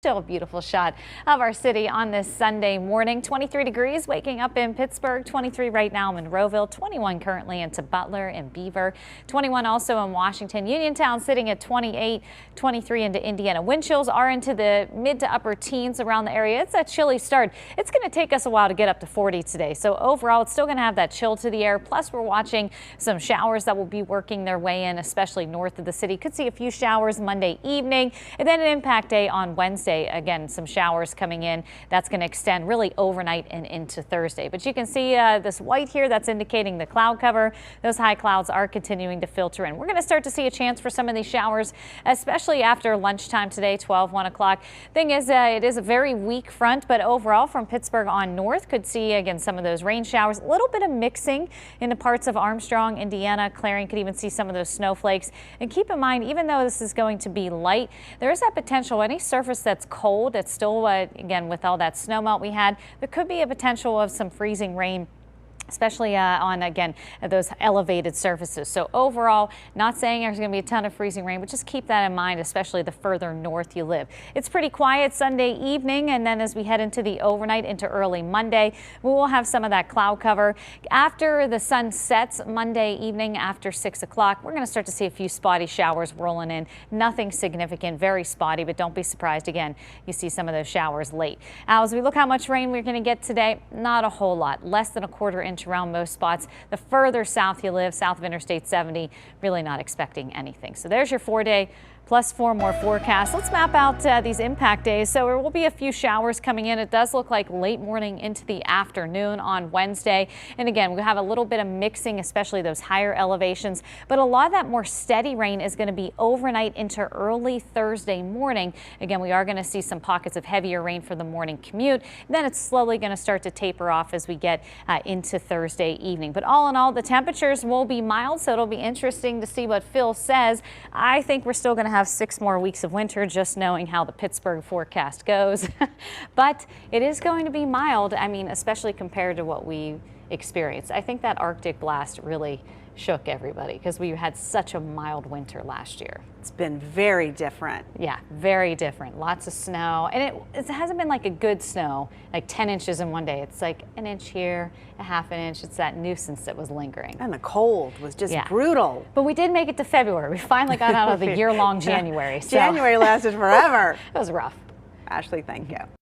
Still a beautiful shot of our city on this Sunday morning. 23 degrees waking up in Pittsburgh, 23 right now in Monroeville, 21 currently into Butler and Beaver, 21 also in Washington. Uniontown sitting at 28, 23 into Indiana. Wind chills are into the mid to upper teens around the area. It's a chilly start. It's going to take us a while to get up to 40 today. So overall, it's still going to have that chill to the air. Plus, we're watching some showers that will be working their way in, especially north of the city. Could see a few showers Monday evening and then an impact day on Wednesday. Again, some showers coming in. That's going to extend really overnight and into Thursday. But you can see this white here, that's indicating the cloud cover. Those high clouds are continuing to filter in. We're going to start to see a chance for some of these showers, especially after lunchtime today, 1 o'clock. Thing is, it is a very weak front, but overall from Pittsburgh on north could see again some of those rain showers. A little bit of mixing into parts of Armstrong, Indiana, Clarion. Could even see some of those snowflakes. And keep in mind, even though this is going to be light, there is that potential any surface that's cold, it's still again with all that snow melt we had, there could be a potential of some freezing rain, especially on, again, those elevated surfaces. So overall, not saying there's going to be a ton of freezing rain, but just keep that in mind, especially the further north you live. It's pretty quiet Sunday evening, and then as we head into the overnight into early Monday, we will have some of that cloud cover. After the sun sets Monday evening after 6 o'clock, we're going to start to see a few spotty showers rolling in. Nothing significant, very spotty, but don't be surprised. Again, you see some of those showers late. Now, as we look how much rain we're going to get today, not a whole lot, less than a quarter inch around most spots. The further south you live, south of Interstate 70, really not expecting anything. So there's your 4-day plus 4 more forecasts. Let's map out these impact days. So there will be a few showers coming in. It does look like late morning into the afternoon on Wednesday. And again, we have a little bit of mixing, especially those higher elevations. But a lot of that more steady rain is going to be overnight into early Thursday morning. Again, we are going to see some pockets of heavier rain for the morning commute. Then it's slowly going to start to taper off as we get into Thursday evening. But all in all, the temperatures will be mild, so it'll be interesting to see what Phil says. I think we're still going to have 6 more weeks of winter, just knowing how the Pittsburgh forecast goes. But it is going to be mild, I mean, especially compared to what we experienced. I think that Arctic blast really shook everybody because we had such a mild winter last year. It's been very different. Yeah, very different. Lots of snow. And it hasn't been like a good snow, like 10 inches in one day. It's like an inch here, a half an inch. It's that nuisance that was lingering. And the cold was just brutal. But we did make it to February. We finally got out of the year-long January. So. January lasted forever. It was rough. Ashley, thank you.